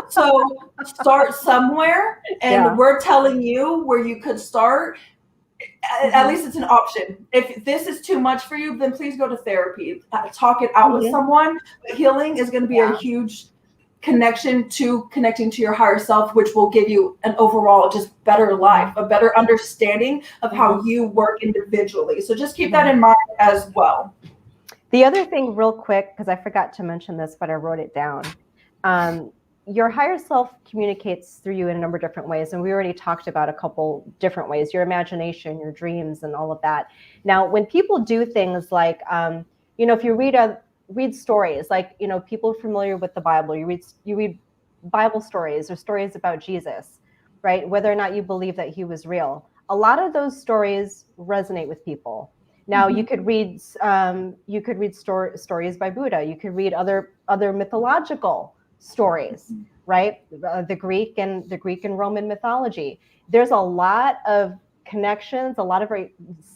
So start somewhere, and we're telling you where you could start. At least it's an option. If this is too much for you, then please go to therapy. Talk it out with someone. Healing is going to be a huge connecting to your higher self, which will give you an overall just better life, a better understanding of how you work individually. So just keep that in mind as well. The other thing real quick, because I forgot to mention this, but I wrote it down. Your higher self communicates through you in a number of different ways. And we already talked about a couple different ways, your imagination, your dreams, and all of that. Now, when people do things like, if you read stories, like, people familiar with the Bible, you read Bible stories or stories about Jesus, right? Whether or not you believe that he was real. A lot of those stories resonate with people. Now, you could read stories by Buddha. You could read other mythological stories, right? The Greek and Roman mythology. There's a lot of connections, a lot of very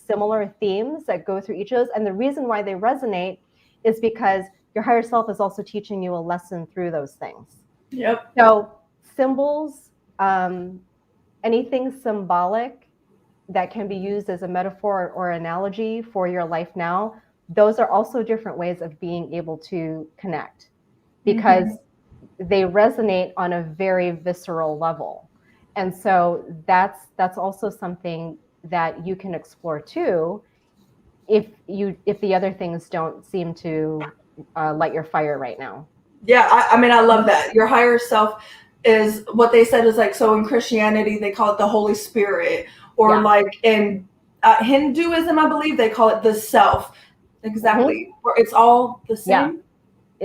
similar themes that go through each of those. And the reason why they resonate is because your higher self is also teaching you a lesson through those things. Yep. So symbols, anything symbolic that can be used as a metaphor or analogy for your life now, those are also different ways of being able to connect, because they resonate on a very visceral level. And so that's also something that you can explore too, if the other things don't seem to light your fire right now. Yeah, I love that. Your higher self is what they said is like, so in Christianity, they call it the Holy Spirit, or like in Hinduism, I believe they call it the self. Exactly. Where it's all the same. Yeah,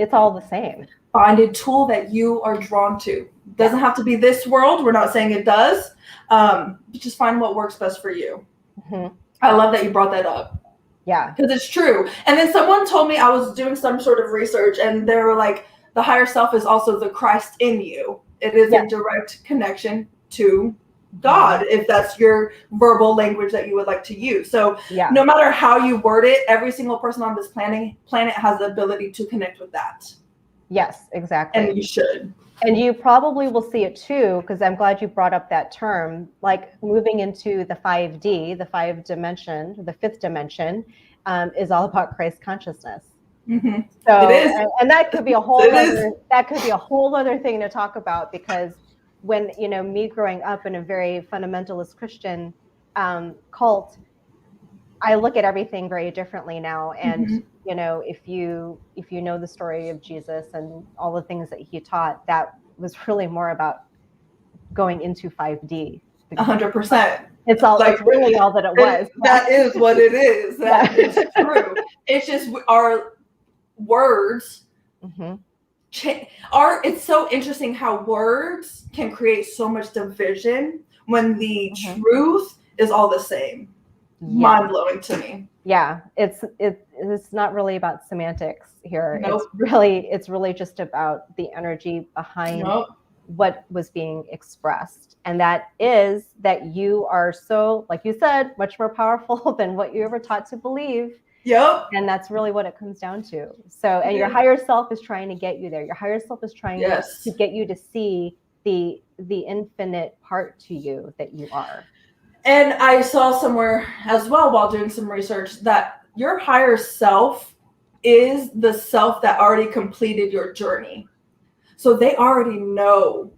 it's all the same. Find a tool that you are drawn to. Doesn't have to be this world. We're not saying it does. But just find what works best for you. I love that you brought that up. Yeah. Because it's true. And then someone told me, I was doing some sort of research, and they were like, the higher self is also the Christ in you. It is a direct connection to God, if that's your verbal language that you would like to use. So no matter how you word it, every single person on this planet has the ability to connect with that. Yes, exactly. And you should. And you probably will see it too, because I'm glad you brought up that term, like moving into the 5D, the fifth dimension, is all about Christ consciousness. So, it is. And that could be a whole other thing to talk about, because when, me growing up in a very fundamentalist Christian cult, I look at everything very differently now. And, if you know the story of Jesus and all the things that he taught, that was really more about going into 5D. 100%. It's really all that it was. That is what it is. That is true. It's just our words. It's so interesting how words can create so much division when the truth is all the same. Mind-blowing to me. Yeah, it's not really about semantics here. Nope. It's really just about the energy behind what was being expressed. And that is that you are so, like you said, much more powerful than what you ever taught to believe. Yep. And that's really what it comes down to. So, and your higher self is trying to get you there. Your higher self is trying to get you to see the infinite part to you that you are. And I saw somewhere as well while doing some research that your higher self is the self that already completed your journey. So they already know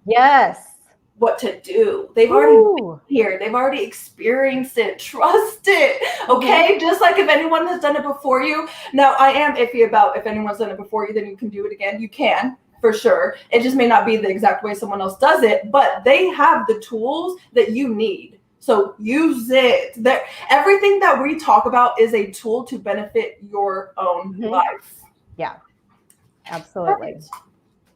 what to do. They've already been here. They've already experienced it. Trust it. Okay? Just like if anyone has done it before you. Now, I am iffy about if anyone's done it before you, then you can do it again. You can, for sure. It just may not be the exact way someone else does it, but they have the tools that you need. So use it. Everything that we talk about is a tool to benefit your own life. Yeah, absolutely. Perfect.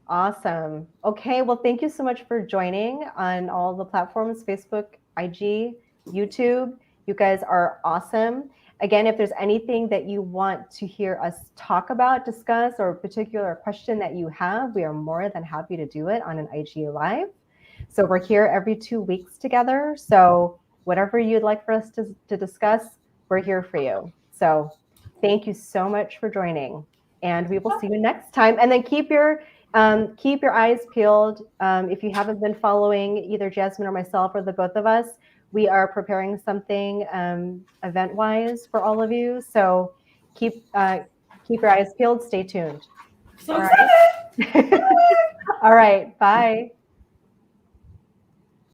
Awesome. Okay, well, thank you so much for joining on all the platforms, Facebook, IG, YouTube. You guys are awesome. Again, if there's anything that you want to hear us talk about, discuss, or a particular question that you have, we are more than happy to do it on an IG Live. So we're here every 2 weeks together. So whatever you'd like for us to discuss, we're here for you. So thank you so much for joining, and we will see you next time. And then keep your eyes peeled. If you haven't been following either Jazmine or myself or the both of us, we are preparing something event-wise for all of you. So keep your eyes peeled. Stay tuned. So All right. All right. Bye.